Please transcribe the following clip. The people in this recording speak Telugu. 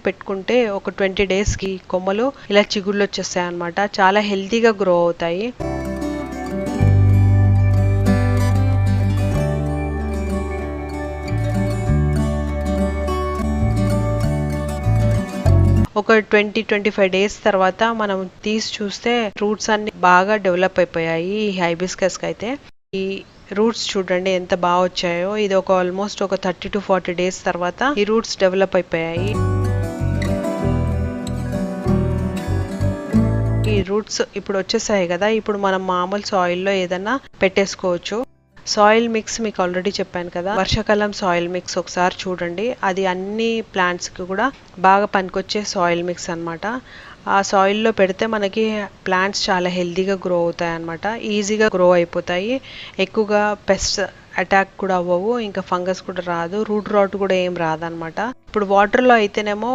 పెట్టుకుంటే ఒక 20 డేస్కి కొమ్మలు ఇలా చిగుళ్ళు వచ్చేస్తాయి అన్నమాట. చాలా హెల్తీగా గ్రో అవుతాయి. ఒక 20-25 డేస్ తర్వాత మనం తీసి చూస్తే రూట్స్ అన్ని బాగా డెవలప్ అయిపోయాయి ఈ హైబిస్కస్కి అయితే. ఈ రూట్స్ చూడండి ఎంత బాగా వచ్చాయో. ఇది ఒక ఆల్మోస్ట్ ఒక 30-40 డేస్ తర్వాత ఈ రూట్స్ డెవలప్ అయిపోయాయి. ఈ రూట్స్ ఇప్పుడు వచ్చేసాయి కదా, ఇప్పుడు మనం మామూలు సాయిల్లో ఏదన్నా పెట్టేసుకోవచ్చు. సాయిల్ మిక్స్ మీకు ఆల్రెడీ చెప్పాను కదా, వర్షాకాలం సాయిల్ మిక్స్ ఒకసారి చూడండి. అది అన్ని ప్లాంట్స్కి కూడా బాగా పనికొచ్చే సాయిల్ మిక్స్ అనమాట. ఆ సాయిల్లో పెడితే మనకి ప్లాంట్స్ చాలా హెల్తీగా గ్రో అవుతాయి అనమాట. ఈజీగా గ్రో అయిపోతాయి. ఎక్కువగా పెస్ట్ అటాక్ కూడా అవ్వవు, ఇంకా ఫంగస్ కూడా రాదు, రూట్ రాట్ కూడా ఏం రాదనమాట. ఇప్పుడు వాటర్లో అయితేనేమో